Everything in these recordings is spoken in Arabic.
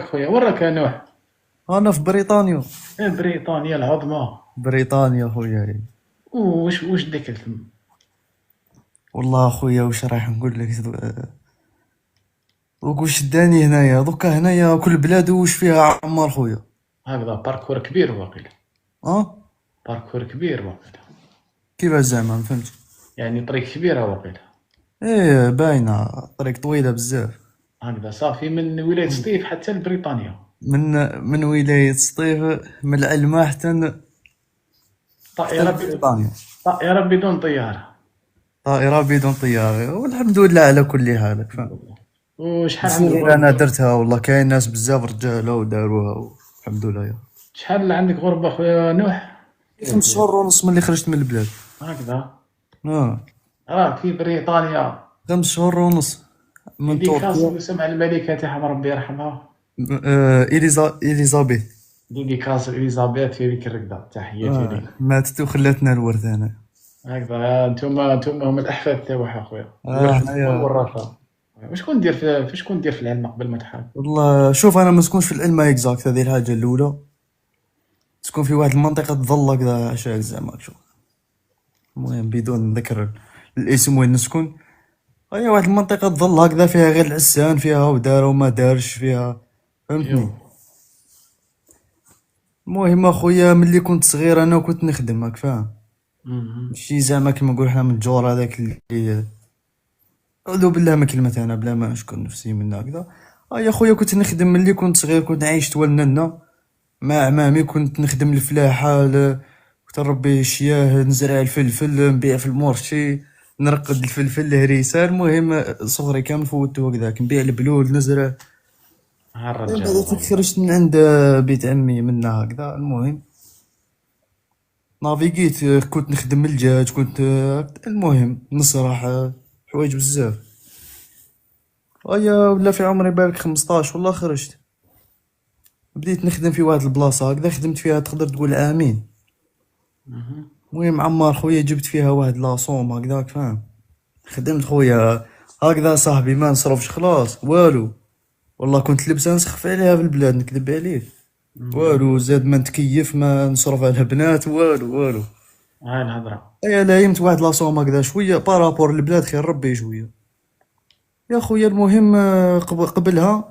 خويا وراك يا نوح. انا في بريطانيا. بريطانيا العظمى. بريطانيا خويا. واش ديك والله خويا واش رايح نقول لك واش داني هنايا دوكا هنايا كل بلاد واش فيها عمار خويا. هكذا باركور كبير واقيلا. اه باركور كبير واقيلا. كيفاش زعما ما فهمتش. يعني طريق كبيره واقيلا. ايه باينه طريق طويله بزاف. هكذا صافي من ولايه سطيف حتى لبريطانيا. من من ولايه سطيف، من العلمة حتى طائره لبريطانيا. طائره بدون طياره. طائره بدون طياره، والحمد لله على كل حال فاهم. وشحال عندك الجزائر انا غربه؟ درتها والله، كاين ناس بزاف رجاله وداروها والحمد لله شحال عندك غربه خويا نوح؟ 5 شهور ونص من اللي خرجت من البلاد. هكذا. اه راك في بريطانيا. 5 شهور ونص من ديديكاس تركيا. لسمع الملكه تاعهم ربي يرحمها. إليزابيث. ديديكاس اليزابيث في ذيك الركضه، تحياتي لك. ماتت وخلاتنا الورث أنا. هكذا انتم هم الاحفاد تاعها اخويا، الورثه هنايا. والوراثه. شكون دير في العلم قبل ما تحارب؟ والله شوف أنا ما سكنش في العلم اكزاكت، هذه الحاجة الأولى. تكون في واحد المنطقة تظل هكذا عشاك زعما شوف. المهم بدون ذكر الاسم وين نسكن. هي واحد المنطقة تظل هكذا فيها غير العسان، فيها ودار وما دارش فيها، يو. فهمتني. المهم اخويا ملي كنت صغير انا كنت نخدم راك فاهم. مهم. ماشي زعما كيما نقول حنا من الجور هذاك اللي أعوذ بالله من كلمة أنا بلا ما نشكر نفسي من هكذا. يا خويا كنت نخدم ملي كنت صغير، كنت عايش تولننا مع عمامي، كنت نخدم الفلاحة كنت نربي الشياه، نزرع الفلفل، نبيع في المورشي، نرقد الفلفل الهريسة. المهم صغري كامل فوتو هكذاك، نبيع البلول نزرع. ها من الرجال بعد فيك والله. خرجت من عند بيت عمي منا هكذا. المهم نافيغيت، كنت نخدم الدجاج، كنت المهم نسرح حوايج بزاف. ولا في عمري بالك 15 والله خرجت بديت نخدم في واحد البلاصة هكذا، خدمت فيها تقدر تقول عامين. مهم. المهم عمار خويا جبت فيها واحد لاصوم هكذاك فاهم. خدمت خويا هكذا صاحبي ما نصرفش خلاص والو. والله كنت لبسة نسخف عليها في البلاد نكذب عليك. مهم. والو زاد ما نتكيف، ما نصرف على بنات والو والو. هاي الهضره. ايا لايمت واحد لاصوم هكذا شوية بارابور البلاد، خير ربي شوية. يا خويا المهم قبلها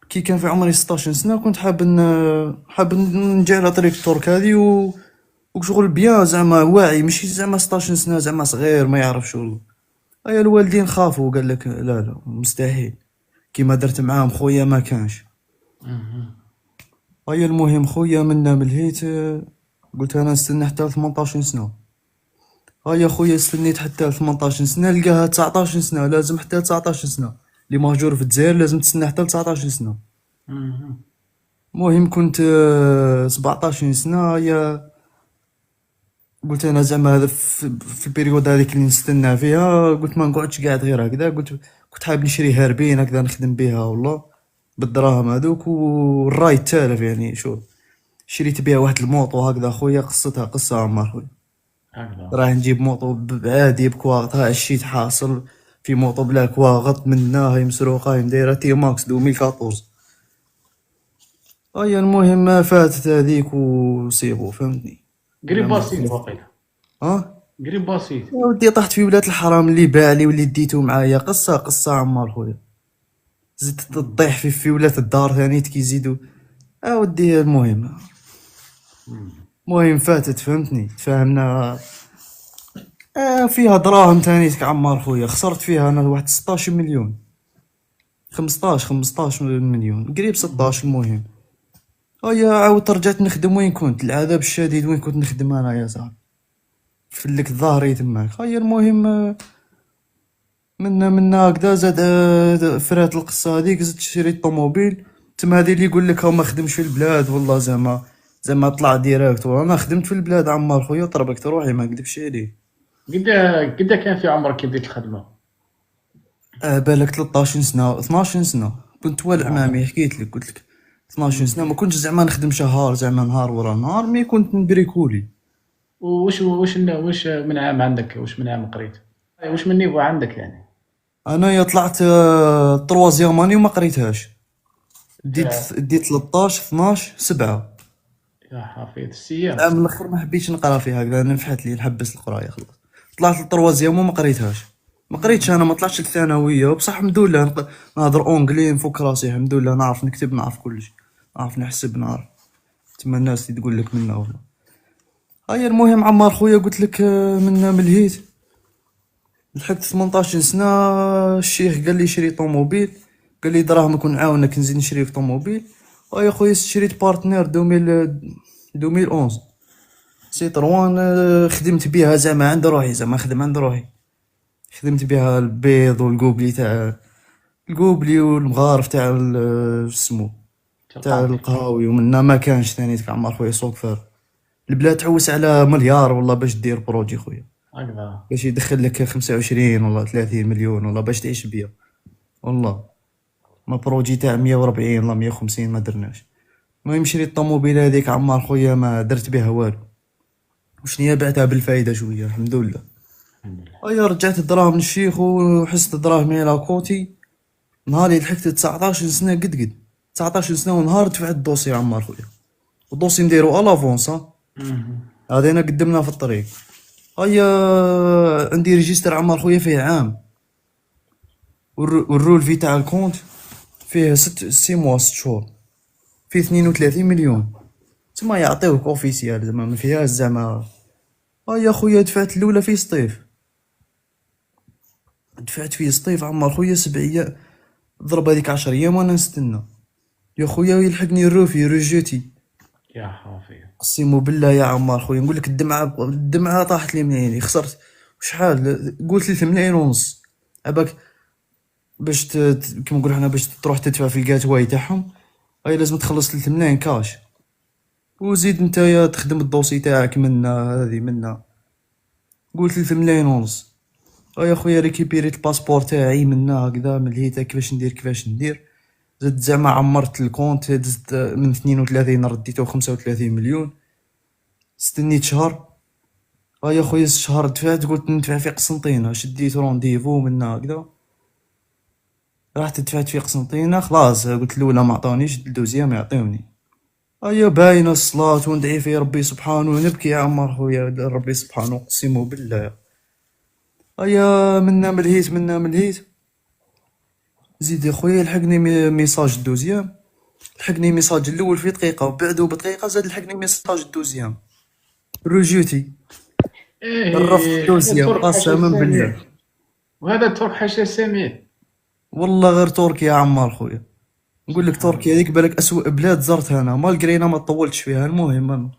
كي كان في عمري 16 سنة كنت حاب نجي على طريق الترك هذه وشغل بيان زعما واعي، ماشي زعما 16 سنة زعما صغير ما يعرف شغل. ايا الوالدين خافوا قال لك لا لا مستحيل، كيما درت معاهم خويا ما كانش. مهم. ايا المهم خويا منا ملهيت، قلت انا نستنى حتى 18 سنة. ايا خويا استنيت حتى 18 سنة، لقاها 19 سنة، لازم حتى 19 سنة. اللي مهجور في الجزائر لازم تستنى حتى 19 سنة. مهم. المهم كنت 17 سنة. يا قلت انا زعما هذا في البيريود هذيك اللي نستنى فيها، قلت ما نقعدش قاعد غير هكذا. كنت حاب نشري هاربين هكذا نخدم بها والله بالدراهم هذوك، والراي تالف يعني شوف. شريت بها واحد الموطو هكذا خويا، قصتها قصة عمر خويا. هكذا. راح نجيب موطو عادي بكواغطها، عشيت حاصل في موطو بلا كواغط منا هاي مسروقة، هاي مدايرة تي ماكس 2014. اي المهم ما فاتت هذيك وسيبو فهمتني. قريب لما بسيط خلصت. واقيلا. ها. قريب بسيط. يا ودي طحت في ولاد الحرام اللي باع لي واللي ديتو معايا، قصة عمار خويا. زدت مهم. تطيح في ولاد الدار ثاني كيزيدو. ودي مهم. المهم فاتت فهمتني تفاهمنا. فيها دراهم تاني عمار خويا، خسرت فيها انا واحد 16 مليون. 15 مليون قريب مهم. 16. المهم عاودت رجعت نخدم وين كنت، العذاب الشديد وين كنت نخدم انا يا صاحبي، في لك ظهري تماك. المهم منا هكذا زاد فرات القصة هذيك، زدت شريت طوموبيل. تما هذه اللي يقول لك هو ما خدمش في البلاد والله زعما طلع ديراكت. انا خدمت في البلاد عمار خويا، طربقت روحي ما نكذبش عليه. قد كان في عمرك كي بديت الخدمه؟ بالك 13 سنة 12 سنة كنت والع اه. مامي، حكيت لك قلت لك 12 مم. سنة. ما كنتش زعما نخدم شهر زعما نهار ورا نهار، مي كنت نبريكولي. وش من عام عندك؟ وش من عام قريت؟ وش من نيفو عندك يعني؟ انايا طلعت طروازيام اني وما قريتهاش. ديت 13 12 7. يا حفيظ 6 ايام. العام الاخر ما حبيتش نقرا فيها هكذا، نفحت لي نحبس القرايه خلاص. طلعت للطروازيام وما قريتهاش. ما قريتش انا، ما طلعتش للثانويه، وبصح الحمد لله نهضر اونجلي نفك راسي الحمد لله، نعرف نكتب نعرف كلشي، نعرف نحسب نعرف. تما الناس اللي تقول لك منا والله. هيا المهم عمار خويا قلت لك منا ملهيت، لحقت 18 سنه. الشيخ قال لي شري طوموبيل، قال لي دراهمك ونعاونك نزيد نشري لك طوموبيل. هيا خويا شريت بارتنير 2011 سيتروان. خدمت بها زعما عند روحي، زعما خدم عند روحي. خدمت بها البيض والقوبلي تاع القوبلي والمغارف تاع سمو تاع تلقاوي القهاوي، ومنا ما كانش ثاني تاع عمار خويا سوق فار. البلاد تحوس على مليار والله باش دير بروجي خويا، هكذا. باش يدخل لك 25 ولا 30 مليون والله باش تعيش بيا والله. ما بروجي تاع 140 ولا 150 ما درناش. المهم شريت الطوموبيل هذيك عمار خويا ما درت بها والو، وشنيا بعتها بالفايده شويه الحمد لله. الحمد لله. ايا رجعت الدراهم للشيخ وحست دراهمي على كوتي. نهاري لحقت 19 سنه قد 19 سنه ونهار دفعت الدوسي عمار خويا، والدوسي نديرو الافونس. مهم. هذينا قدمنا في الطريق. هيا عندي ريجيستر عمار خويا فيه عام، والرول في تاع الكونت فيه 6 شهور، فيه 32 مليون. تما يعطيوك اوفيسيال زعما ما فيهاش زعما. هيا خويا دفعت الاولى في سطيف، دفعت فيه سطيف عمار خويا 7 ايام، ضرب هذيك 10 ايام وانا نستنى. يا خويا يلحقني الروفي رجيتي. يا حفيظ. قسم بالله يا عمار خويا نقول لك الدمعه طاحت لي من عيني. خسرت شحال قلت 3 ملايين ونص. عباك باش كيما نقولوا حنا باش تروح تدفع في الكاتواي تاعهم، هاي لازم تخلص 3 ملايين كاش، وزيد نتايا تخدم الدوسي تاعك منا هذه منا. قلت 3 ملايين ونص. يا خويا ريكيبيريت الباسبور تاعي منا هكذا، ملهيتها كيفاش ندير. زدت زعما عمرت الكونت، دزت من 32 رديته 35 مليون. استنيت شهر. يا خويا الشهر دفعت، قلت ندفع في قسنطينة، شديت رونديفو منا هكذا، رحت دفعت في قسنطينة. خلاص قلت الاولى ما عطاونيش، الدوزيام يعطيوني. باينه الصلاة وندعي في ربي سبحانه ونبكي يا عمار خويا ربي سبحانه اقسم بالله. منا ملهيت. زيد يا خويا لحقني ميساج الدوزيام، لحقني ميساج الاول في دقيقه وبعدو بدقيقه زاد لحقني ميساج الدوزيام رجوتي. الرفض هذا الدوزيام ترك حاجه قسما بالله. سمير. وهذا ترك حاجه سمير. والله غير تركيا يا عمار خويا، نقول لك سبحان تركيا الله. هذيك بالك اسوء بلاد زرتها انا، مالغرينا ما طولتش فيها. المهم ما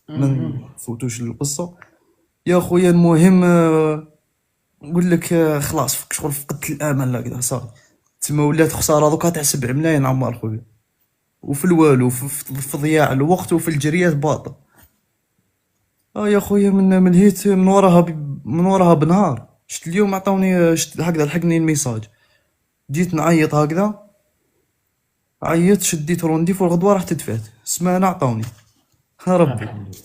مهم. نفوتوش القصه يا خويا. المهم نقول لك خلاص شغل فقدت الامل هكذا صافي. تما ولات خساره دوكا تاع 7 ملايين عمار خويا، وفي الوالو في ضياع الوقت وفي الجريات باطل. يا خويا ملهيت من وراها بنهار. شت اليوم عطاوني شت هكذا لحقني الميساج، جيت نعيط هكذا، عيطت شديت رونديفو الغدوه رحت دفعت سمانه عطاوني. ربي الحمد لله.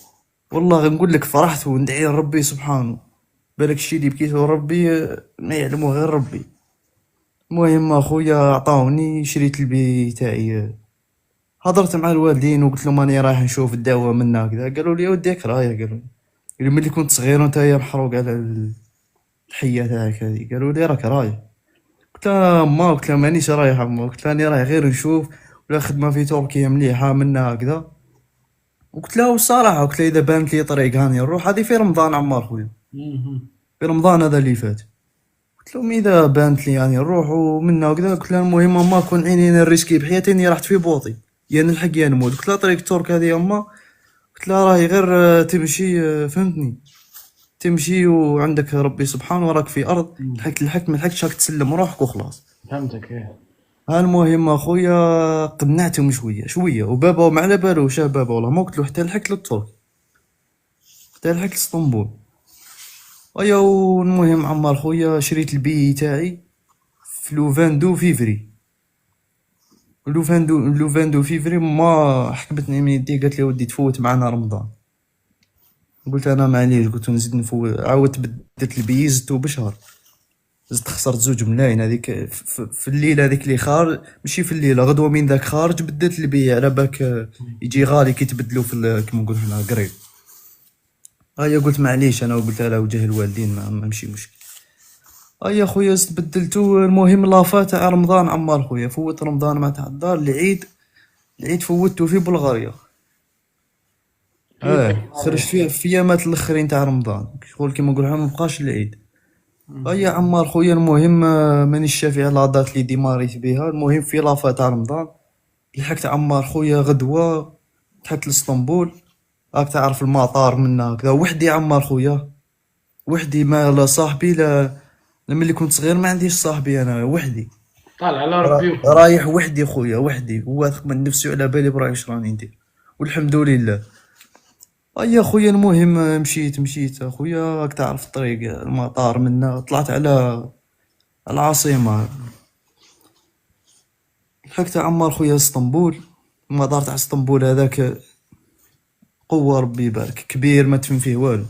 والله غنقول لك فرحت وندعي لربي سبحانه. بالك الشي اللي بكيتو ربي ما يعلمه غير ربي. المهم اخويا عطاوني، شريت البي تاعي. هضرت مع الوالدين وقلت لهم راني رايح نشوف الدعوه منا هكذا. قالوا لي ودي رايه، قالوا لي ملي كنت صغير وانت محروق على الحيه تاعك هذه، قالوا لي راك رايح. قلت لها ما، قلت لها مانيش رايح اما، قلت لها راني رايح غير نشوف ولا خدمه في تركيا مليحه منا هكذا. وقلت لها والصراحه، قلت لها اذا بانت لي طريق هاني نروح. هذه في رمضان عمار خويا، مهم. في رمضان هذا اللي فات. قلت لهم اذا بانت لي يعني نروح ومنا وكذا. قلت لها المهم ما كون عيني انا الريسكي بحياتي اني رحت في بوطي يا نلحق يا نموت. قلت لها طريق ترك هذه اما، قلت لها راهي غير تمشي فهمتني، تمشي وعندك ربي سبحانه وراك في ارض. لحقت ما لحقتش راك تسلم روحك وخلاص. فهمتك. ايه. المهم اخويا قنعتهم شويه وبابا ما على بالوش. بابا والله ما قلت له حتى لحقت للترك، حتى لحقت لاسطنبول. المهم عمار خويا شريت البي تاعي في لو 22 فيفري. لو 22 فيفري ما حكمتني من يدي، قالت لي ودي تفوت معنا رمضان. قلت انا معليش، قلت نزيد نفوت. عاودت بدلت البي زدتو بشهر. زدت خسرت 2 ملاين هذيك في الليله هذيك اللي خارج، ماشي في الليله، غدوه من ذاك خارج بدلت البيع على بالك يجي غالي كي تبدلو كيما نقولوا حنا قريب. هيا قلت معليش انا، وقلت على وجه الوالدين ما ماشي مشكل. هيا خويا زدت بدلتو. المهم لافا تاع رمضان عمار خويا، فوت رمضان مع تاع الدار. العيد فوتو في بلغاريا. في خرج بلغاريا. فيه في ايامات الاخرين تاع رمضان، شغل كيما نقولوا ما بقاش العيد. هيا عمار خويا المهم مانيش شافي على دات اللي ديماريت بها. المهم في لافا تاع رمضان لحقت عمار خويا غدوة، لحقت لاسطنبول. راك تعرف المطار منا هكذا وحدي عمار خويا، وحدي، ما لا صاحبي لا ملي كنت صغير ما عنديش صاحبي، انا وحدي طالع على ربي وخويا. رايح وحدي خويا، وحدي، واثق من نفسي وعلى بالي براه واش راني ندير، والحمد لله. يا خويا المهم مشيت اخويا، راك تعرف الطريق المطار منا، طلعت على العاصمة. لحقت عمار خويا اسطنبول. المطار تاع اسطنبول هذاك قوة ربي يبارك، كبير ما تفهم فيه والو.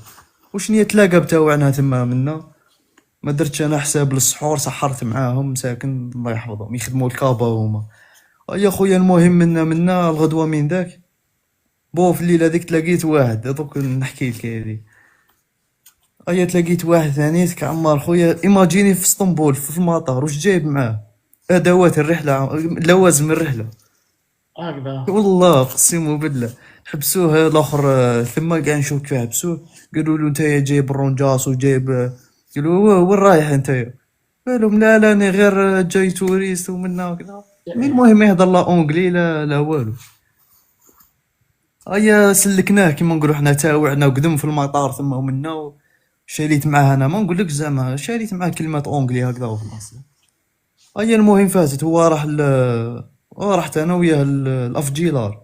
وشنيا تلاقى بتاوعنا تما منا، ما درتش انا حساب للسحور، سحرت معاهم مساكن الله يحفظهم يخدموا الكابا هما. يا خويا المهم منا الغدوة من ذاك، في الليلة هذيك تلاقيت واحد، دوك نحكي لك هذه. تلاقيت واحد ثاني عمار خويا، ايماجيني في اسطنبول في المطار، واش جايب معاه؟ ادوات الرحلة، لوازم الرحلة. هكذا. والله اقسم بالله حبسوه الاخر. ثم كاع نشوف كيف حبسوه، قالوا له نتايا جايب الرونجاس وجايب. قالوا وين رايح نتايا؟ قال لهم لا انا غير جاي توريست ومنا وكذا. المهم يهضر لا اونجلي لا والو. سلكناه كيما نقولوا حنا، تاوعنا وقدم في المطار ثم ومنا. شريت معاه انا، ما نقول لك زعما شريت معاه كلمات اونجلي هكذا وخلاص. المهم فاتت، هو راح رحت انا وياه الافجيلار.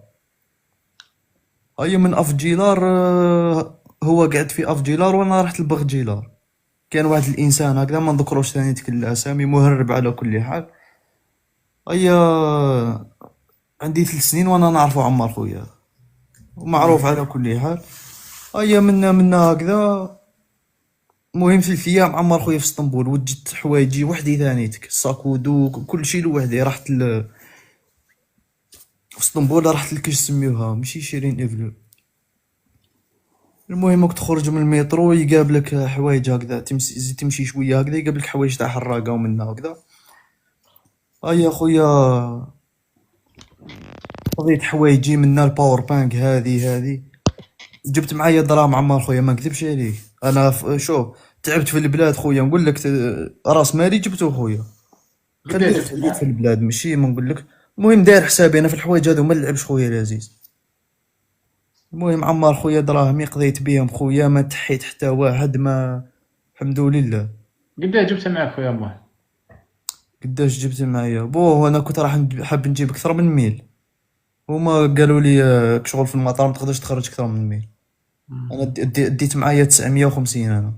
من افجيلار هو قاعد في افجيلار وانا رحت لبغجيلار. كان واحد الانسان هكذا ما نذكروش ثاني تلك الاسامي، مهرب على كل حال. هيا عندي 3 سنين وانا نعرفو عمار خويا، ومعروف على كل حال. منا هكذا. المهم 3 ايام عمار خويا في اسطنبول، وجدت حوايجي وحدي ثانيتك، الساكودو كل شيء لوحدي. رحت في اسطنبول رحت لكيش سميوها، ماشي شيرين افلو. المهم راك تخرج من المترو يقابلك حوايج هكذا، تمشي شويه هكذا يقابلك حوايج تاع حراقه ومنا هكذا. خويا خذيت حوايجي منا الباور بانك هذه. جبت معايا دراهم عمار خويا، ما نكذبش عليك. انا شوف تعبت في البلاد خويا، نقول لك راس مالي جبته خويا، قداش خليت جبت في معاك؟ البلاد ماشي ما نقول لك. المهم داير حسابي انا في الحوايج هذو، ما نلعبش خويا العزيز. المهم عمار خويا دراهمي قضيت بيهم خويا، ما تحيت حتى واحد، ما الحمد لله. قداش جبت معاك خويا مول؟ قداش جبت معايا؟ انا كنت راح حاب نجيب اكثر من 1000. هما قالوا لي كشغل في المطار ما تقدرش تخرج اكثر من 1000. انا ديت معايا 950 انا،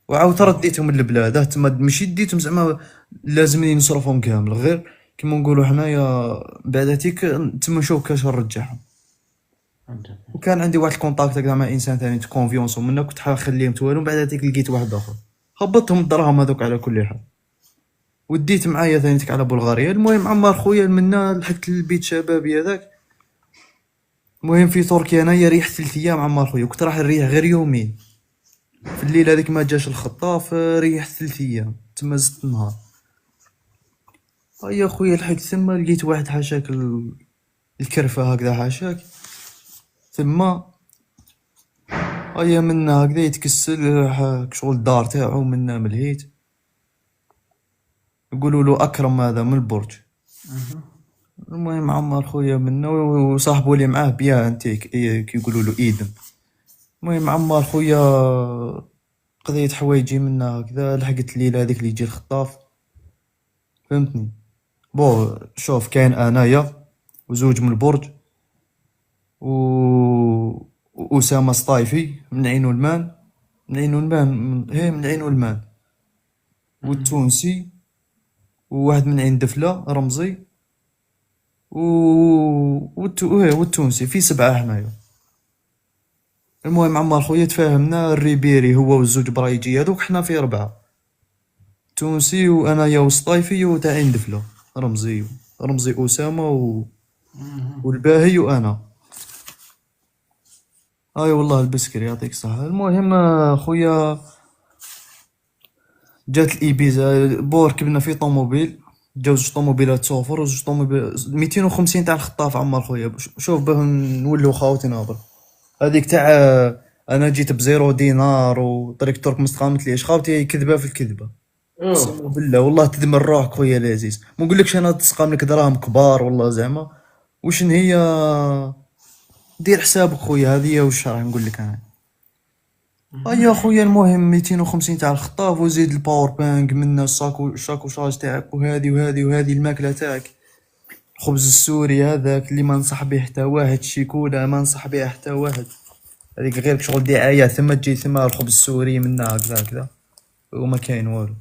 وعاود رديتهم للبلاد تما، ماشي ديتهم زعما لازمني نصرفهم كامل، غير كيما نقولوا حنايا بعد تيك تما نشوف كاش نرجعهم. وكان عندي واحد الكونتاكت هكذا مع انسان ثاني كونفيونس ومنه، كنت حنخليهم توالو، بعد تيك لقيت واحد اخر هبطتهم الدراهم هذوك على كل حال، وديت معايا ثانيتك على بلغاريا. المهم عمار خويا منا لحقت البيت شبابي هذاك. المهم في تركيا انايا ريحت 3 ايام عمار خويا، كنت راح نريح غير يومين. في الليل هذيك ما جاش الخطاف، ريحت 3 ايام تما زدت نهار. خويا لحقت ثم لقيت واحد حاشاك الكرفة هكذا حاشاك ثم. منا هكذا يتكسل شغل الدار تاعو منا ملهيت. يقولوا له اكرم هذا من البرج. المهم عمار خويا منا وصاحبه اللي معاه بيا انت كيقولوا له ايدن. المهم عمار خويا قضيت حوايجي منا هكذا، لحقت الليله هذيك اللي يجي الخطاف، فهمتني. شوف كاين انايا وزوج من البرج وأسامة سطايفي من عين والمان، من عين والمان، والتونسي، وواحد من عين دفلة رمزي، والتونسي، في 7 حنايا. المهم عمار خويا تفاهمنا، الريبيري هو والزوج برايجي هذوك، حنا في 4. تونسي وانايا وسطايفي وتاع ندفله. رمزي اسامه والباهي وانا. اي والله البسكري يعطيك الصحه. المهم خويا جات الايبيزا بور ركبنا في طوموبيل، جاو زوج طوموبيلات سوفر وزوج طوموبيل 250 تاع الخطاف عمار خويا. شوف باه نولو خاوتنا برك. هذيك تاع انا جيت بزيرو دينار وطريق ترك مستقامت ليش خاوتي كذبه في الكذبه. اوه. اقسم بالله والله تدمر روحك خويا العزيز. ما نقولكش انا تسقام لك دراهم كبار والله زعما وشن هي. دير حسابك خويا هذه واش راح نقول لك انا. يا خويا المهم 250 تاع الخطاف وزيد الباور بانك منا الشاكو شارج تاعك وهذه الماكله تاعك. الخبز السوري هذاك اللي ما نصح به حتى واحد، شيكولا ما نصح بها حتى واحد، هذيك غير شغل دعاية. ثم تجي ثم الخبز السوري منا هكذا وما كاين والو،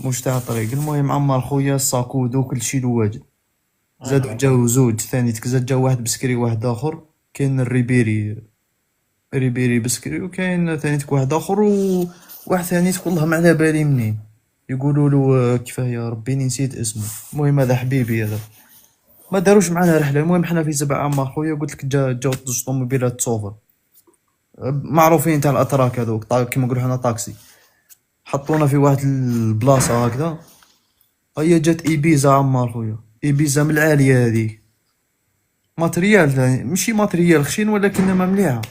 مش تاع طريق. المهم عمار خويا الساكو دوك كلشي واجد. زادو جاو زوج ثاني زاد جا واحد بسكري واحد اخر. كاين ريبيري بسكري وكاين ثانيتك واحد اخر وواحد ثانيتك والله ما على بالي منين يقولوا له كيفاه يا ربي نسيت اسمه. المهم هذا حبيبي هذا ما داروش معنا رحله. المهم حنا في 7 عام خويا قلت لك جاو زوج طوموبيلات سوفر معروفين تاع الاتراك هذوك كيما نقولوا حنا طاكسي. حطونا في واحد البلاصه هكذا. هي جات ايبيزا عمار خويا، ايبيزا من العاليه هذيك. ماتريال ثاني ماشي ماتريال خشين ولكن ما مليحه،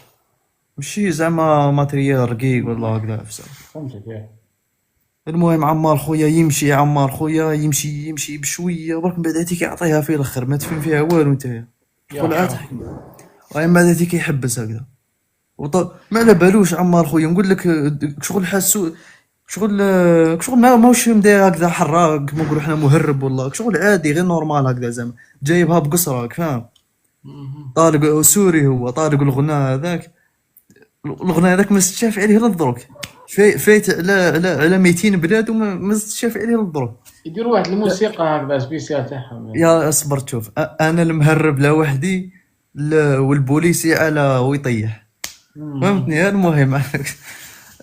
ماشي زعما ماتريال رقيق ولا هكذا فهمتك يا. المهم عمار خويا يمشي بشويه برك من بعد هاتيك يعطيها في الاخر ما تفهم فيها والو نتايا. شغل عاد من بعد هاتيك يحبس هكذا ما على بالوش عمار خويا. نقول لك شغل حاسو شغل ماهوش مداير هكذا حراق كما نقولوا حنا مهرب والله. شغل عادي غير نورمال هكذا زعما جايبها بقصره راك فاهم. طالق سوري هو طالق الغناء هذاك ما استشاف عليه للدروك. فايت على 200 بلاد وما استشاف عليه للدروك. يديروا واحد الموسيقى هكذا سبيسيال تاعهم. يا اصبر تشوف انا المهرب لوحدي والبوليسي على ويطيح فهمتني.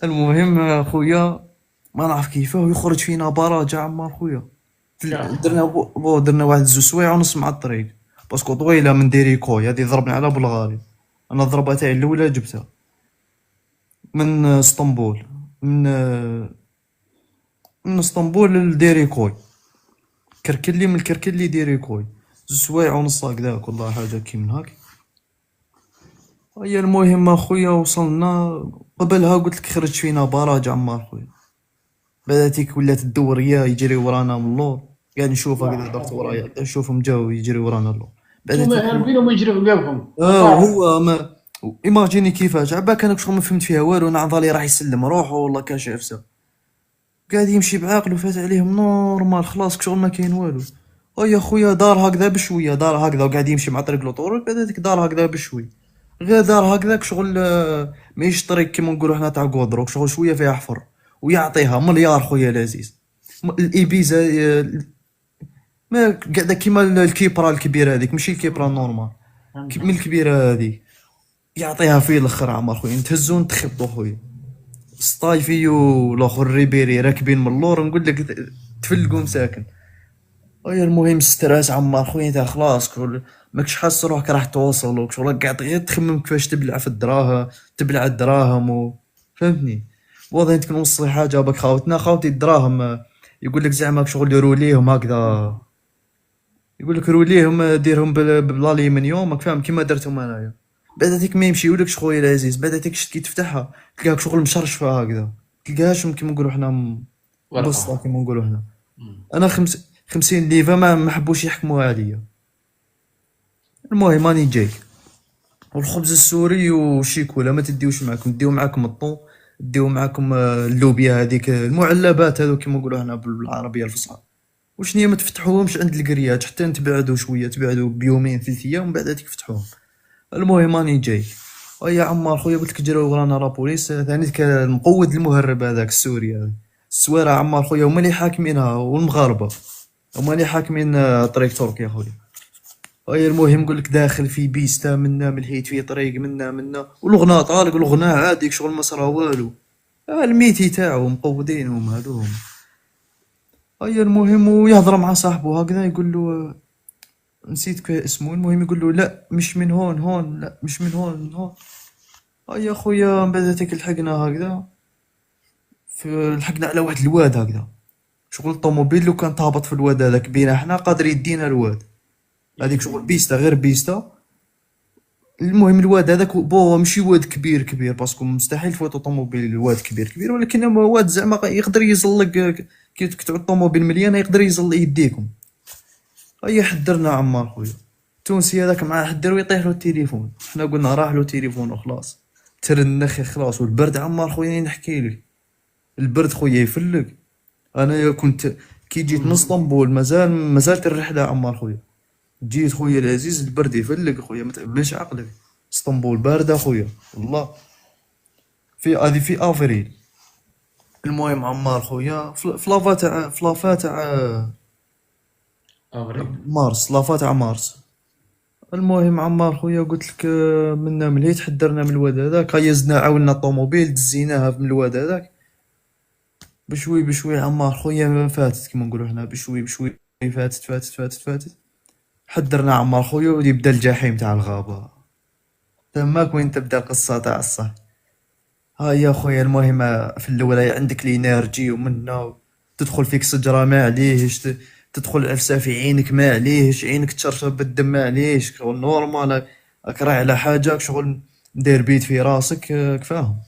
المهم خويا ما نعرف كيفاه يخرج فينا براجع عمار خويا. درنا واحد 2 سوايع ونص مع الطريق باسكو طويله من ديريكوي. هذه ضربنا على بلغاري. انا الضربه تاعي الاولى جبتها من اسطنبول من اسطنبول لديريكوي كركلي من الكركلي ديريكوي 2 سوايع ونص هكذاك والله حاجه كي من هاك. هي المهم اخويا وصلنا قبلها قلت لك خرج فينا براج عمار خويا. بداتيك ولات الدوريه يجري ورانا من اللور قاعد نشوف هكذا درت ورايا نشوفهم جاو يجري ورانا اللور. هما هاربين وما يجري وقافهم. هو ما ايماجيني كيفاش عباك انا شغل ما فهمت فيها والو. انا عضالي راح يسلم روحه والله كاشف سا قاعد يمشي بعقله فات عليهم نورمال خلاص شغل ما كاين والو. يا خويا دار هكذا بشويه دار هكذا وقاعد يمشي مع طريق لوطور بداتك دار هكذا بشوي غير دار هكذاك شغل ماهيش طريق كيما نقولوا حنا تاع كودروك شغل شويه فيها حفر ويعطيها مليار خويا العزيز. الايبيزا ما قاعده كيما الكيبرا الكبيره هذيك ماشي الكيبرا نورمال من الكبيره هذيك يعطيها في الاخر عمر خويا. نتهزو نتخبطو خويا سطايفي والاخر ريبيري راكبين من اللور نقول لك تفلقوا مساكن. المهم ستراس عمار خويا تاع خلاص ماكش حاس روحك راح توصل شغل قاعد غير تخمم كيفاش تبلع في الدراهم تبلع الدراهم فهمتني. واضح انت كنوصي حاجه باك خاوتي الدراهم يقول لك زعما شغل يروليهم هكذا يقول لك روليهم ديرهم بالاليمنيوم راك فاهم كيما درتهم انايا. بعداتك ما يمشيولكش خويا العزيز بعداتك شت كي تفتحها تلقاك شغل مشرشفه هكذا تلقاهاش كيما نقولوا حنا بسطه كيما نقولوا حنا. انا 50 ليفا ما حبوش يحكموها عليا. المهم راني جاي والخبز السوري وشيكولا ما تديوش معكم ديو معكم الطون ديو معكم اللوبيا هذيك المعلبات هذو كيما نقولوا هنا بالعربيه الفصحى واش نيه ما تفتحوهمش عند القريات حتى نتبعدوا شويه تبعدوا بيومين 3 ايام ومن بعد تفتحوهم. المهم راني جاي يا عمار خويا قلت لك جراو ورانا لابوليس ثاني المقود المهرب هذاك السوري هذا السواره عمار خويا هما اللي حاكمينها والمغاربه هما اللي حاكمين طريق تركيا خويا. المهم نقول لك داخل في بيستا منا ملحيت في طريق منا والغناء طالق الغناء عادي شغل ما صرا والو الميتي تاعو مقودينهم هذوهم. هيا المهم ويهضر مع صاحبه هكذا يقول له نسيت اسمه، المهم يقول له لا مش من هون هون، لا مش من هون من هون. هيا خويا من بعد هيك لحقنا هكذا، لحقنا على واحد الواد هكذا، شغل الطوموبيل لو كان تهبط في الواد هذاك بينا حنا قادر يدينا الواد، هذيك شغل بيستا غير بيستا. المهم الواد هذاك بو ماشي واد كبير كبير باسكو مستحيل تفوت طوموبيل الواد كبير كبير، ولكن هو واد زعما يقدر يزلق كي تعود الطوموبيل مليانه يقدر يزلق يديكم. هيا حدرنا عمار خويا التونسي هذاك معاه حدر ويطيح له التليفون، حنا قلنا راح له تليفون وخلاص، ترنخ خلاص. والبرد عمار خويا نحكي لك، البرد خويا يفلق. انا كنت كي جيت من اسطنبول مازالت الرحله عمار خويا، جيت خويا العزيز البرد يفلق خويا ما تأمنش عقلك. اسطنبول بارده خويا والله، في هذه في افريل. المهم عمار خويا فلافا تاع افريل. مارس، لافا تاع مارس. المهم عمار خويا قلت لك منا ملي تحدرنا من الواد هذاك، هيا زدنا عاونا الطوموبيل دزيناها من الواد هذاك بشوي بشوي. عمار خويا فاتت كيما نقولوا حنا بشوي بشوي، فاتت. حدرنا عمار خويا ويبدا الجحيم تاع الغابة تماك وين تبدا القصة تاع الصح. هيا خويا المهم في الاول عندك لينيرجي ومنا تدخل فيك سجرة ما عليهش، تدخل عفسة في عينك ما عليهش، عينك تشرشب بالدم ما عليهش، شغل نورمال راك رايح على حاجة شغل دير بيت في راسك كفاهم.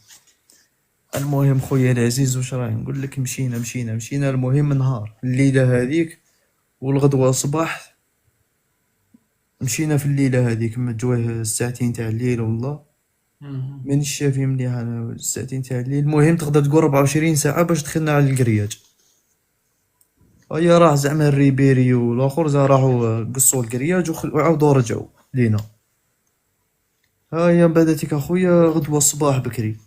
المهم خويا العزيز واش راهي نقول لك، مشينا المهم نهار الليلة هذيك والغدوة صباح. مشينا في الليلة هذيك مجوه الساعتين تاع الليل والله مانيش شافي مليح انا الساعتين تاع الليل. المهم تقدر تقول 24 ساعة باش دخلنا على القرياج. هيا راح زعما الريبيري والاخر راحوا قصوا القرياج وعاودوا رجعوا لينا. هيا بداتك اخويا غدوة الصباح بكري،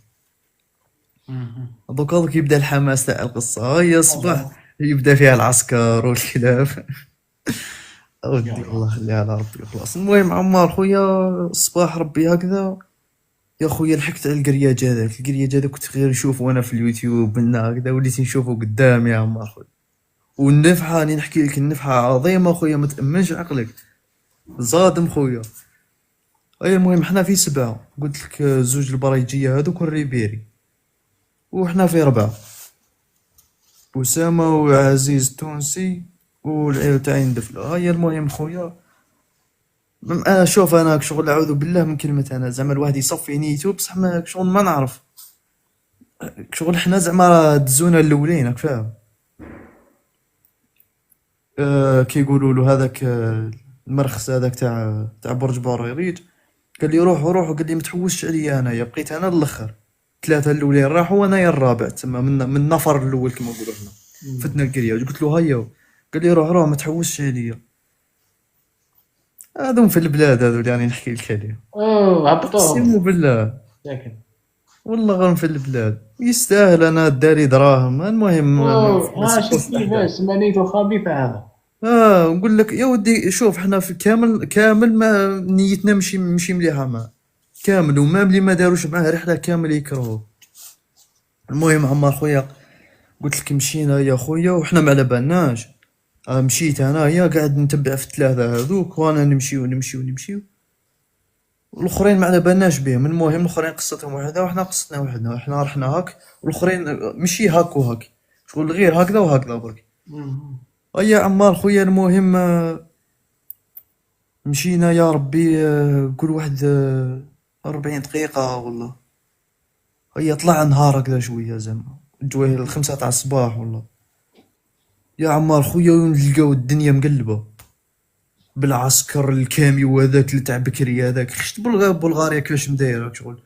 دوك يبدا الحماس تاع القصة. هيا الصباح يبدا فيها العسكر والكلاب اودي الله خليها على ربي وخلاص. المهم عمار خويا الصباح ربي هكذا يا خويا لحقت على القرياج هذاك كنت غير نشوفه وانا في اليوتيوب من هكذا، وليت نشوفه قدامي يا عمار خويا. والنفحة راني نحكي لك النفحة عظيمة خويا ما تأمنش عقلك، صادم خويا. اي المهم حنا في 7 قلت لك زوج البريجية هذوك والريبيري، وحنا في 4 أسامة وعزيز التونسي والعيلة تاعي ندفلو. هيا المهم خويا شوف انا شغل اعوذ بالله من كلمة انا زعما الواحد يصفي نيتو بصح ما شغل ما نعرف شغل حنا زعما دزونا الاولين راك فاهم. كي يقولوا له هذاك المرخص هذاك تاع برج بوريريج قال لي روح وقال لي ما تحوسش عليا انايا، بقيت انا الاخر. 3 الاولين راحوا وانايا الرابع تما من النفر الاول كما نقولوا حنا. فتنا الكرياج قلت له هيا، قال لي روح ما تحوسش عليا. هذوم في البلاد هذو اللي راني نحكي لك عليهم، هبطوهم اقسم بالله لكن والله غير في البلاد يستاهل انا داري دراهم. المهم ما شوف كيفاش مانيته خبيثة هذا. نقول لك يا ودي شوف حنا في كامل ما نيتنا مشي مليحه معاه كامل، وما ملي ما داروش معاه رحله كامل يكرهوه. المهم عمار خويا قلت لك مشينا يا خويا وحنا ما على بالناش. مشيت انايا قاعد نتبع في 3 هذوك وانا نمشيو والاخرين ما على بالناش بهم. المهم الاخرين قصتهم وحده وحنا قصتنا وحدنا، احنا رحنا هاك والاخرين مشي هاك وهاك شغل غير هكذا وهكذا برك. يا عمار خويا المهم مشينا يا ربي قول واحد 40 دقيقة والله. هيا طلع نهار هكذا شوية زعما جويه 5 تاع الصباح والله. يا عمار خويا نلقاو الدنيا مقلبة بالعسكر الكاميو هذاك اللي تاع بكري هذاك. خشت بلغاريا كيفاش مدايره شغل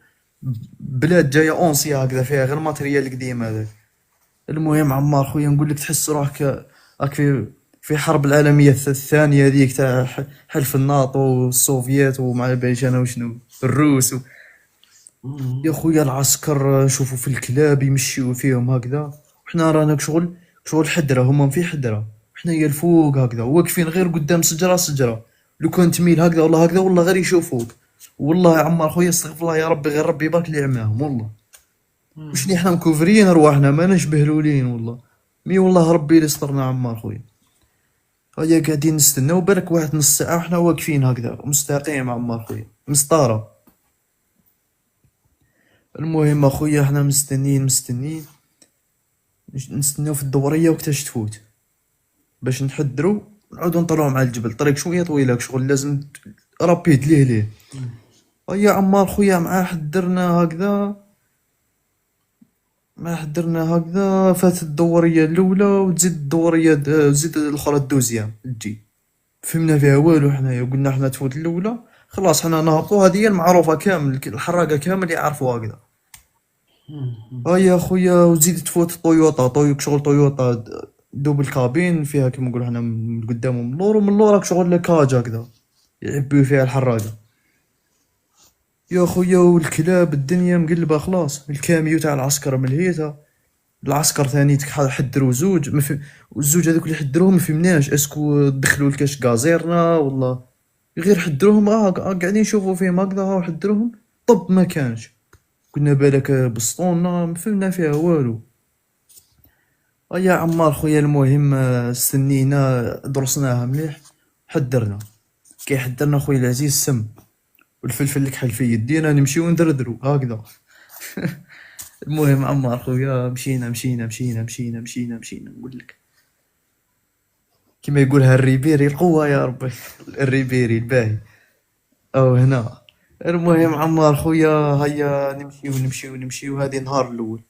بلاد جايه اونسيا هكذا فيها غير ماتريال قديم هذاك. المهم عمار خويا نقول لك تحس روحك راك في حرب العالميه الثانيه هذيك تاع حلف الناطو والسوفيات ومع باليش انا وشنو الروس يا خويا العسكر نشوفوا في الكلاب يمشيو فيهم هكذا، وحنا رانا شغل حدره هما في حدره، حنا يا الفوق هكذا واقفين غير قدام سجره لو كان تميل هكذا والله غير يشوفوك. والله يا عمار خويا استغفر الله يا ربي غير ربي يبارك لي معاهم والله. وشني حنا مكوفرين رواحنا ما نشبهلولين والله. مي والله ربي اللي يسترنا عمار خويا. هيا قاعدين نستناو بالك واحد نص ساعة وحنا واقفين هكذا مستقيم عمار خويا مسطارة. المهم اخويا حنا مستنين نستناو في الدورية وقتاش تفوت باش نحضرو نعودو نطلعو مع الجبل. طريق شوية طويلة شغل لازم رابيد ليه. هيا عمار خويا مع حضرنا هكذا فاتت الدورية الأولى وتزيد الدورية زيد الأخرى الدوزيام تجي. فهمنا فيها والو حنايا قلنا حنا تفوت الأولى خلاص حنا نهبطو هذه هي المعروفة كامل الحراقة كامل يعرفوا هكذا. هيا خويا وزيد تفوت طويوطا شغل طويوطا دوبل كابين فيها كيما نقولو حنا من قدام ومن اللور ومن اللور راك شغل كاج هكذا يعبيو فيها الحراقة. يا خويا والكلاب الدنيا مقلبة خلاص. الكاميو تاع العسكر ملهيتها. العسكر ثاني حدروا زوج والزوج هذوك اللي حدروهم ما فهمناش اسكو دخلوا الكاش غازيرنا والله غير حدروهم قاعدين نشوفوا فيهم هكذا وحدروهم طب ما كانش. قلنا بالك بسطونا ما فهمنا فيها والو. يا عمار خويا المهم استنينا درسناها مليح حدرنا. كي حدرنا خويا العزيز سم والفلفل الكحل في يدينا نمشيو ندردرو هكذا. المهم عمار خويا مشينا نقول لك كما يقولها الريبيري القوة يا ربي. الريبيري الباهي او هنا. المهم عمار خويا هيا نمشيو هذه نهار الاول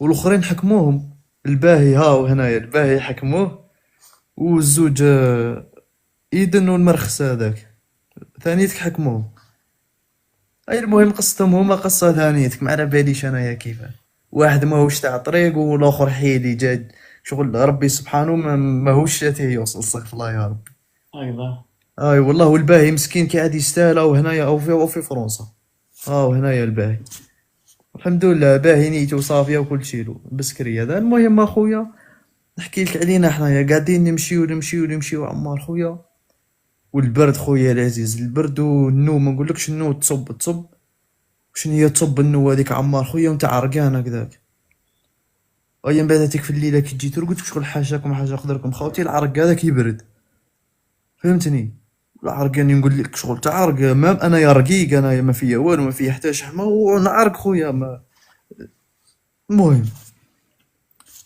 والاخرين حكموهم. الباهي هاو هنايا الباهي حكموه والزوج ايدن والمرخص هذاك ثانيتك حكموهم. اي المهم قصتهم هما قصة ثانيتك ما على باليش انايا كيفاه. واحد ماهوش تاع طريق والاخر حيلي جاد شغل ربي سبحانه ماهوش شاتيه يوصل استغفر الله يا ربي. ايضا اي والله والباهي مسكين كي عاد يستاهل او هنايا او في فرنسا. هنايا الباهي الحمد لله باهي نيتو صافيه وكل شيء له بسكري هذا. المهم اخويا نحكي لك علينا حنايا قاعدين نمشيو عمار خويا والبرد خويا العزيز البرد والنوم ما نقولكش النوم تصب وشنو هي تصب النوم هذيك عمار خويا وانت عرقان هكذاك. ايام بعداتك في الليله كي تجي ترقد شغل حاشاكم حاجه قدركم خوتي العرق هذاك يبرد فهمتني. العرقان نقول لك شغل تعرق ما انا يا رقيق انا ما فيا والو ما فيا حتى شحمه ونعرق خويا ما. المهم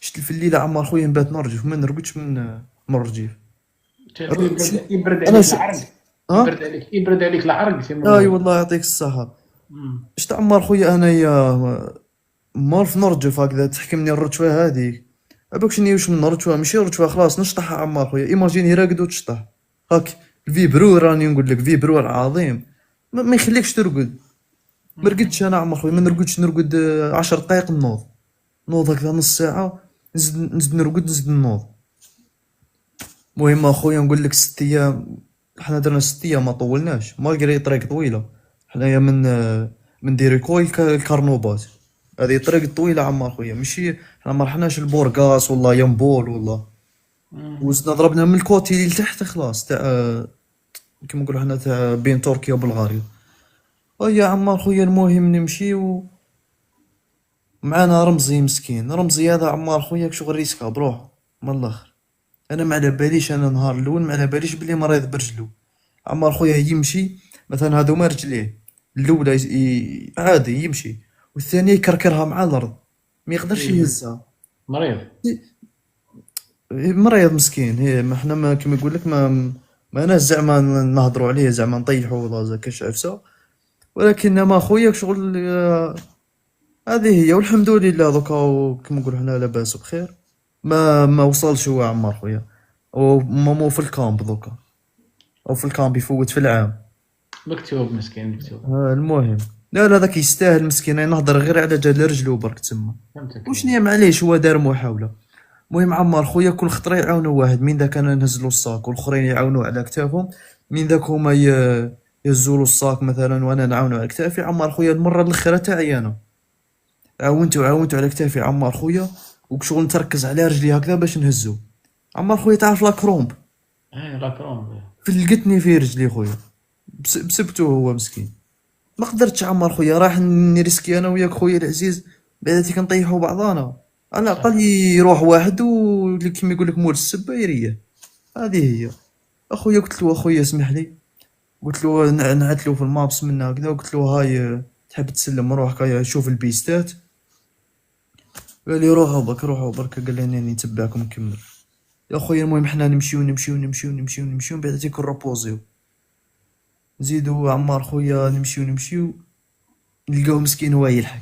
شت في الليله عمار خويا نبات نرجف ما نرقدش من الرجيف. يبرد انا عليك العرق. يبرد عليك العرق اي والله يعطيك الصحه. شت عمار خويا انايا مالف نرجف هكذا تحكمني الرجفه هذيك ابوك شني وش من رجفه ماشي رجفه خلاص نشطح عمار خويا. ايماجيني راقد وتشطح هاك الفيبرو راني نقول لك فيبرو عظيم ما يخليكش ترقد. ما رقدتش انا عمر خويا ما نرقدش نرقد 10 دقائق نوض هكذا نص ساعه نزيد نرقد نزيد نوض. المهم اخويا نقول لك 6 ايام حنا درنا 6 ايام ما طولناش مالغري طريق طويله. حنايا من ديريكوي الكارنوبات هذه طريق طويله عمار خويا ماشي حنا ما رحناش البورغاس والله ينبول والله. وزدنا ضربنا من الكوتي لتحت خلاص تاع كيما نقولوا حنا تاع بين تركيا وبلغاريا. يا عمار خويا المهم نمشيو معانا رمزي مسكين. رمزي هذا عمار خويا شغل ريسكا بروحه من الاخر. انا ما على باليش انا نهار الاول ما على باليش بلي مريض برجلو. عمار خويا يمشي مثلا هذوما رجليه الاولى عادي يمشي والثانيه يكركرها مع الارض ما يقدرش يهزها. مريض مسكين. هي ما احنا ما كيما يقول لك ما ناس زعما نهضروا عليه زعما نطيحوا ولا زعما كاش عفسه ولكن ما خويا شغل هذه هي. والحمد لله دوكا كيما نقولوا حنا لاباس بخير. ما وصلش هو عمار خويا ومامو في الكامب دوكا او في الكامب يفوت في العام مكتوب مسكين مكتوب. المهم لا ذاك يستاهل مسكين نهضر غير على جال رجلو برك تما وشنيا معليش هو دار محاوله. المهم عمار خويا كل خطره يعاونوا واحد من ذاك انا نهزلو الصاك والاخرين يعاونوا على كتافهم من ذاك هما يهزولو الصاك مثلا وانا نعاونوا على كتافي. عمار خويا المره الاخيره تاعي انا عاونتو على كتافي عمار خويا وشغل نتركز على رجلي هكذا باش نهزو. عمار خويا تعرف لاكرومب لاكرومب فلقتني في رجلي خويا بسبتو هو مسكين ما قدرتش عمار خويا راح نريسكي انا وياك خويا العزيز بعدا كنطيحوا بعضانا، على الاقل يروح واحد كيما يقول لك مول السبه يريح. هذه هي. اخويا قلت له اخويا اسمح لي، قلت له نعت له في المابس من هكذا، وقلت له هاي تحب تسلم روحك هيا شوف البيستات. قال لي روحوا برك روحوا برك، قال لي انني نتبعكم نكمل. يا خويا المهم حنا نمشيو بعد تيكون روبوزيو. نزيدو عمار خويا نمشيو نلقاو مسكين هو يلحق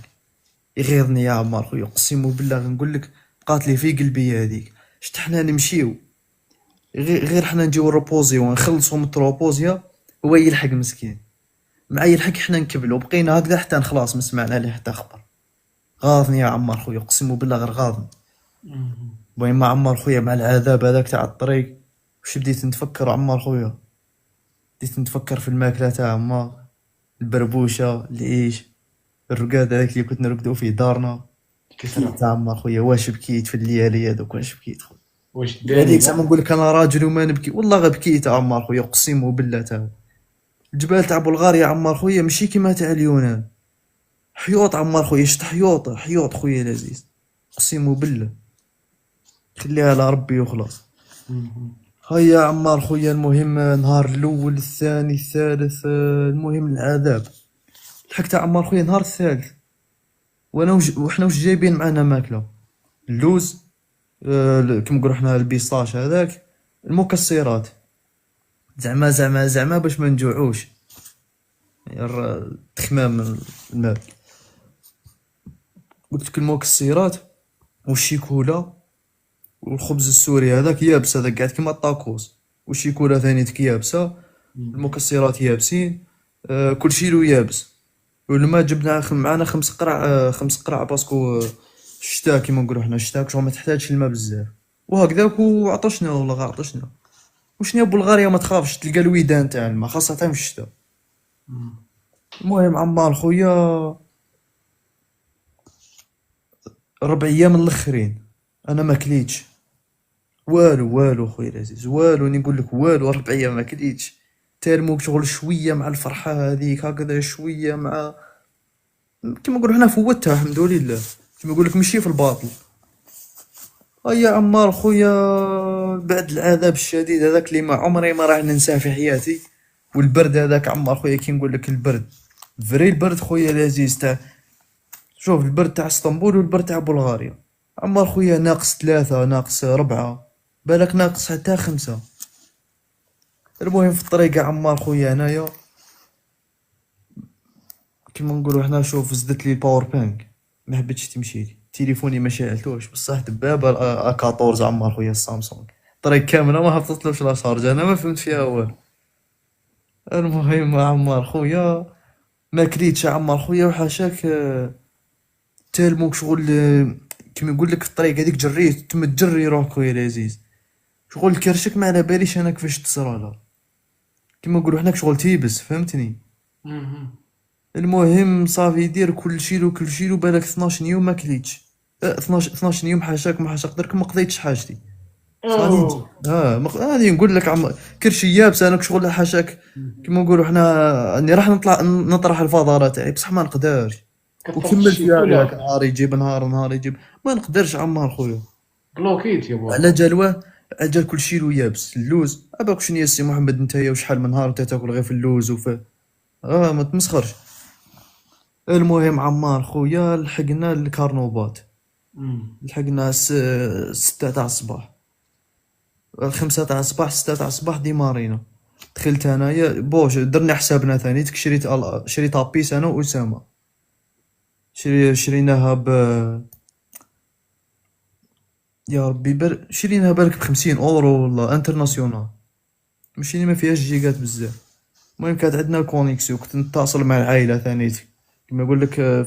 يغيظني يا عمار خويا، اقسم بالله نقول لك بقات لي في قلبي هذيك. شت حنا نمشيو غير حنا نجيو روبوزيو ونخلصو من التروبوزيا، هو يلحق مسكين مع يلحق حنا نكبلو، بقينا هكذا حتى خلاص ما سمعنا عليه حتى خبر. غاضني يا عمار خويا، اقسم بالله غير غاضني. المهم مع عمار خويا مع العذاب هذاك تاع الطريق، وش بديت نتفكر عمار خويا؟ بديت نتفكر في الماكلة تاع عمار، البربوشة، العيش، الرقاد هذاك اللي كنت نرقدو فيه دارنا. بكيت عمار خويا، واش بكيت في الليالي هذوك، واش بكيت خويا. واش هذيك داني زعما نقول لك انا راجل وما نبكي، والله غير بكيت عمار خويا، اقسم بالله تاع الجبال تاع بلغاريا عمار خويا ماشي كيما تاع اليونان. حيوط عمار خويا، شت حيوط خويا لذيذ، اقسم بالله. خليها على ربي وخلاص. هيا عمار خويا المهم نهار الاول الثاني الثالث، المهم العذاب. لحقت عمار خويا نهار الثالث، وحنا وش جايبين معنا ماكله؟ اللوز، كيما نقولو حنا البيستاش هذاك، المكسرات، زعما باش ما نجوعوش، تخمام المال. قلت لك المكسرات والشيكولا والخبز السوري هذاك يابس، هذاك قاعد كيما الطاكوس، والشيكولا ثانيتك يابسه، المكسرات يابسين، كلشي له يابس. والماء جبنا معنا 5 قرع باسكو الشتاء كيما نقولو حنا الشتاء شغل ما تحتاجش الماء بزاف. وهكذاك وعطشنا والله غير عطشنا. وشنو بلغاريا ما تخافش تلقى الويدان تاع الماء خاصة في الشتاء. المهم عمار خويا 4 ايام الاخرين انا ما كليتش والو خويا العزيز، والو نقول لك والو. 4 ايام ما كليتش، تالموك شغل شويه مع الفرحه هذيك هكذا، شويه مع كيما نقولوا حنا فوتها الحمد لله، كيما نقول لك ماشي في الباطل. يا عمار خويا بعد العذاب الشديد هذاك اللي ما عمري ما راح ننساه في حياتي، والبرد هذاك عمار خويا كي نقول لك البرد فري البرد خويا العزيز تاع، شوف البرد تاع اسطنبول والبرد تاع بلغاريا عمار خويا -3 -4، بالك ناقص حتى 5. المهم في الطريق عمار خويا هنايا كيما نقولوا حنا، شوف زدت لي الباور بانك ما حبيتش تمشي لي، تليفوني ما شعلتوش بصح دبابه A14 عمار خويا السامسونج، الطريق كامله ما هبطتلوش لا شارجه، انا ما فهمت فيها والو. المهم عمار خويا ما كريتش عمار خويا، وحاشاك تالموك شغل كيما يقول لك الطريق هذيك جريت تم تجري روحك خويا العزيز، شغل كرشك ما على باليش انا كيفاش تصرالها، كيما نقولوا حنا شغل تيبس فهمتني. المهم صافي يدير كل شي له بالك 12 يوم ما كليتش، 12 يوم حاشاك ما حاشاك درك ما قضيتش حاجتي. صافي هذه نقول لك كرشي يابس انا شغل حاشاك، كيما نقولوا حنا اني راح نطرح الفضاله تاعي بصح ما نقدرش. وكمل فيها هكاك نهار يجيب نهار يجيب، ما نقدرش عمار خويا بلوكيت يا بو. على جالوه اجل كلشي له يابس. اللوز اباك شنو يا سي محمد نتايا وشحال من نهار انت تاكل غير في اللوز ما تمسخرش. المهم عمار خويا لحقنا الكارنوبات، لحقنا 6 تاع الصباح، 5 تاع الصباح 6 تاع الصباح ديمارينا. دخلت انايا بوش درنا حسابنا ثاني، شريت ابيس انا واسامه، شريناها يا ربي شريناها بالك ب50 € والله انترناسيونال، ماشي ما فيهاش جيجات بزاف. المهم كانت عندنا الكونيكسيو، كنت نتصل مع العائله ثانيتي كيما يقول لك،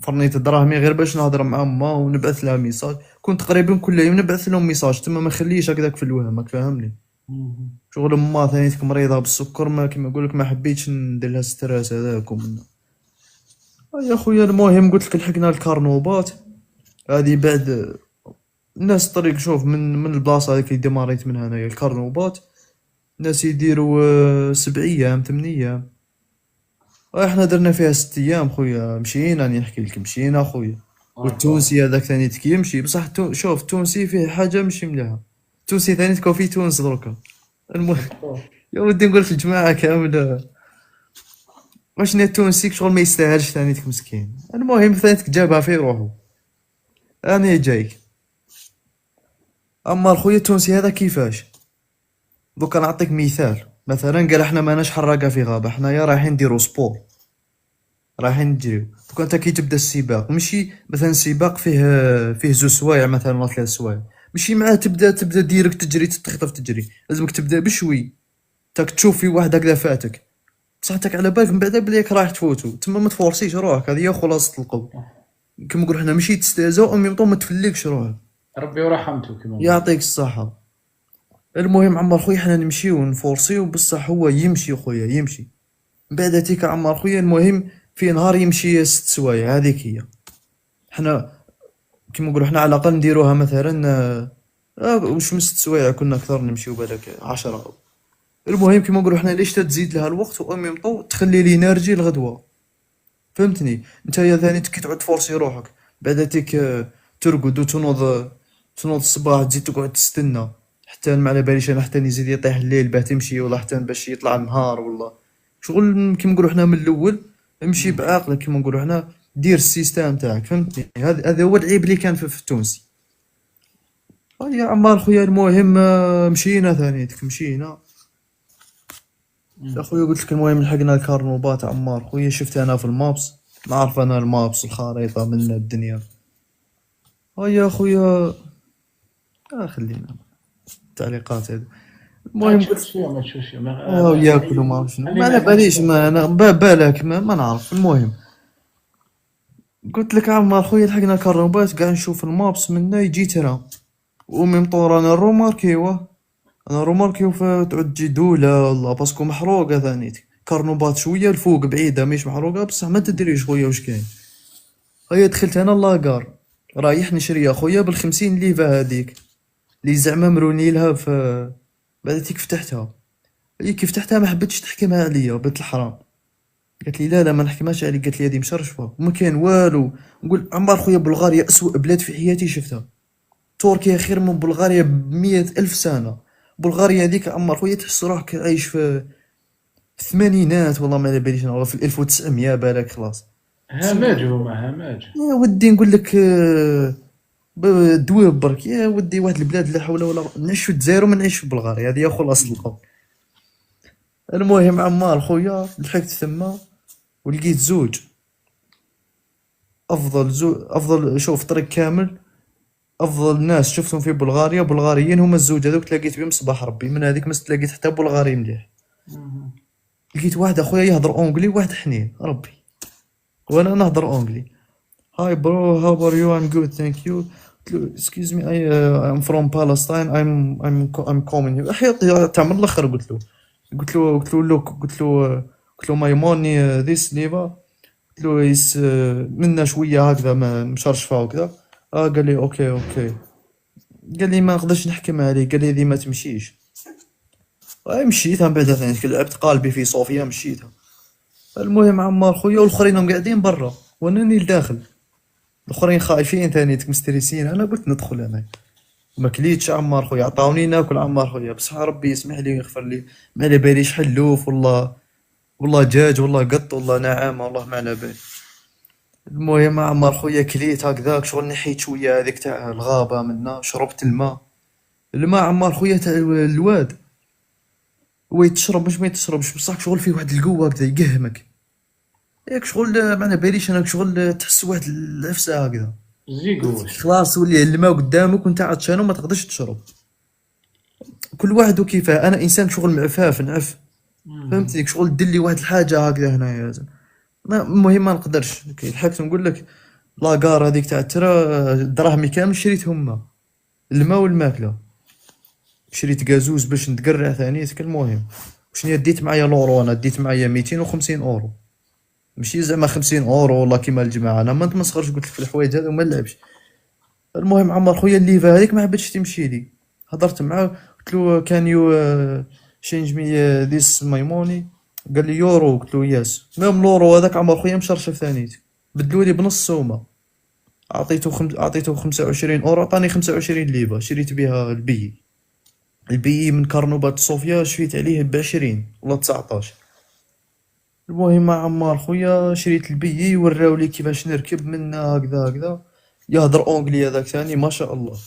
فرنيت دراهمي غير باش نهضر مع ما ونبعث لها ميساج، كنت تقريبا كل يوم نبعث لهم ميساج تما ما نخليش هكذاك في الوهم، راك فاهمني. شغل ما ثانيتك مريضه بالسكر، ما كيما يقول لك ما حبيتش ندير لها ستريس هذاك ومن يا خويا. المهم قلت لك لحقنا الكارنوبات هذه بعد الناس الطريق، شوف من البلاصه هذيك اللي ديماريت من هنايا الكارنوبات الناس يديروا 7 ايام 8 ايام، احنا درنا فيها 6 ايام خويا. مشينا راني نحكي لك مشينا خويا هاكا. والتونسي هذاك ثاني يمشي بصح شوف التونسي فيه حاجه ماشي مليحه. التونسي ثاني تكون فيه تونس دركا. المهم مفهوم. يا ودي نقول في الجماعه كامله واش التونسي شغل ما يستاهلش ثاني مسكين. المهم ثاني جابها في روحه. انا جايك. اما خويا التونسي هذا كيفاش؟ دوكا نعطيك مثال. مثلا قال احنا ماناش حراقه في غابه، حنايا رايحين نديرو سبور، رايحين نجريو. دوكا انت كي تبدا السباق ماشي مثلا سباق فيه زوج سوايع مثلا ولا ثلاث سوايع، ماشي معاه تبدا ديريكت تجري تخطف تجري، لازمك تبدا بشوي. تاك تشوف في واحد هكذا فاتك، بصح انت على بالك من بعد بليك رايح تفوتو تما، ما تفورسيش روحك. هذه هي خلاصة القول. كيما نقولو حنا ماشي تستهزا و ميم طون ما تفليكش روحك. ربي ورحمته كما نقولوا. يعطيك الصحة. المهم عمر خويا حنا نمشيو نفورسيو بصح هو يمشي خويا يمشي. من بعد تيك عمر خويا المهم في نهار يمشي ست سوايع هذيك هي. حنا كيما نقولو حنا على الاقل نديروها مثلا واش من ست سوايع، كنا اكثر نمشيو بالك 10. المهم كيما نقولو حنا ليش تزيد لها الوقت و ميم طون تخلي لينيرجي الغدوه. فهمتني نتايا ثاني كي تعود تفورسي روحك بعد تيك ترقد تنوض الصباح تزيد تقعد تستنى حتى ما على باليش انا حتى يزيد يطيح الليل باه تمشي ولا حتى باش يطلع النهار ولا شغل. كيما نقولوا حنا من الاول امشي بعقلك، كيما نقولوا حنا دير السيستم تاعك. فهمتني هذا هو العيب اللي كان في التونسي. يا عمار خويا المهم مشينا ثانيتك مشينا. يا خويا قلت لك المهم لحقنا الكارنوبات. عمار خويا شفت انا في المابس، نعرف انا المابس الخريطة من الدنيا. يا خويا خلينا التعليقات هذه. ما المهم تشوفش فيها، ما تشوفش فيها، ياكل وما عرف شنو ما خلينا على خلينا باليش، ما انا بالك ما نعرف. المهم قلت لك عمار خويا لحقنا كارنوبات قاعد نشوف المابس منا يجي ترى وميم طور انا روماركيوه. انا روماركيو تعود تجي دولة والله باسكو محروقة ثانيتك. كارنوبات شوية الفوق بعيدة مش محروقة بصح ما تدريش خويا واش كاين. هيا دخلت انا لاكار رايح نشري يا خويا بال50 ليفا هذيك اللي زعما مروني لها في. بعد تيك فتحتها، هي كيف فتحتها ما حبتش تحكمها عليا بنت الحرام. قالت لي لا ما نحكمهاش عليك، قالت لي هذه مشرشفه وما كاين والو. نقول عمار خويا بلغاريا اسوء بلاد في حياتي شفتها. تركيا خير من بلغاريا ب100,000 سنه. بلغاريا هذيك عمار خويا تحس روحك عايش في الثمانينات والله ما على باليش ولا في 1900 بالك خلاص. هماج هما هماج. يا ودي نقول لك دويب برك يا ودي واحد البلاد لا حول ولا قوة. نعيش في الجزائر وما نعيش في بلغاريا، هذه هي خلاصة القول. المهم عمار خويا لحقت ثما ولقيت زوج افضل شوف طريق كامل. افضل ناس شفتهم في بلغاريا بلغاريين هما الزوج هذوك تلاقيت بهم صباح ربي. من هذيك ما تلاقيت حتى بلغاري مليح. لقيت واحد اخويا يهضر اونجلي واحد حنين ربي، وانا نهضر اونجلي. هاي برو هاو ار يو ام جود ثانك يو. قلت له اكسكيوز مي اي ام فروم بالستاين I'm coming. حياتي تاع من الاخر قلت له ماي موني ذيس ليفا. قلت له يس منا شويه هكذا مشرشفه وكذا. قال لي اوكي. قال لي ما نقدرش نحكم عليك، قال لي ذي ما تمشيش. مشيتها من بعد ثاني لعبت قلبي في صوفيا مشيتها. المهم عمار خويا والاخرين هم قاعدين برا وانني لداخل. الاخرين خايفين ثاني مستريسين. انا قلت ندخل انا ما كليتش عمار خويا. عطاوني ناكل عمار خويا بصح ربي يسمح لي ويغفر لي ما على باليش حلوف والله دجاج والله قط والله نعامه والله ما على بالي. المهم عمار خويا كليت هكذاك شغل نحيت شويه هذيك تاع الغابه منا شربت الماء عمار خويا تاع الواد. هو تشرب مش ما تشربش بصح شغل فيه واحد القوه هكذا يقهمك. ياك شغل ما على باليش انا شغل تحس واحد العفسه هكذا. زيقوش. خلاص ولي الماء قدامك وانت عطشان وما تقدرش تشرب. كل واحد وكيفاه. انا انسان شغل معفاف نعف. فهمتني شغل دير لي واحد الحاجه هكذا هنايا المهم ما نقدرش. لحقت نقول لك لاكار هذيك تاع ترى دراهمي كامل شريتهم الماء والماكله. شريت قازوز باش نتقرع ثانيتك. المهم شنو ديت معايا لورو، انا ديت معايا 250 اورو ماشي زعما 50 اورو والله كيما الجماعه. انا ما نتمسخرش قلت لك في الحوايج هذو ما نلعبش. المهم عمر خويا الليفا هذيك ما حبتش تمشي لي. هضرت معاه قلت له كان يو شينج مي ذيس ماي موني. قال لي يورو. قلت له ياس. ميم لورو هذاك عمر خويا مشرشف ثانيت بدلوا لي بنص سومه. عطيته 25 اورو، عطاني 25 ليفه، شريت بها البي من كرنوبات صوفيا، شريت عليه ب20 ولا 19. المهم مع عمار خويا شريت البي، وراولي كيفاش نركب من هكذا هكذا، يهضر اونجلي هذاك ثاني ما شاء الله.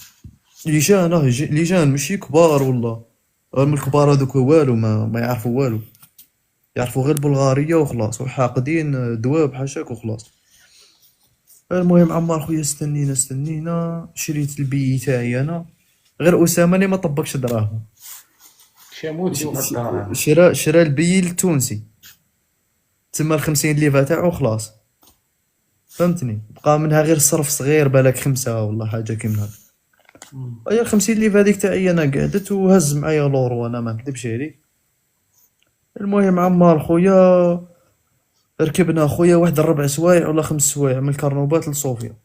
لي جان ماشي كبار والله، من الكبار هذوك والو ما يعرفوا والو، يعرفوا غير البلغارية وخلاص، وحاقدين دواب حاشاك وخلاص. المهم عمار خويا استنينا شريت البي تاعي انا، غير اسامه اللي ما طبقش دراهم. شاموتي وهالدراهم. شرا البي التونسي، تسمى ال50 ليفا تاعو خلاص، فهمتني، بقى منها غير صرف صغير بالك 5 ولا حاجه كيما هكا. هي 50 ليفا هذيك تاعي انا قعدت وهز معايا لورو، انا ما نكذبش عليك. المهم عمار خويا ركبنا خويا واحد 4 سوايع ولا 5 سوايع من الكرنوبات لصوفيا.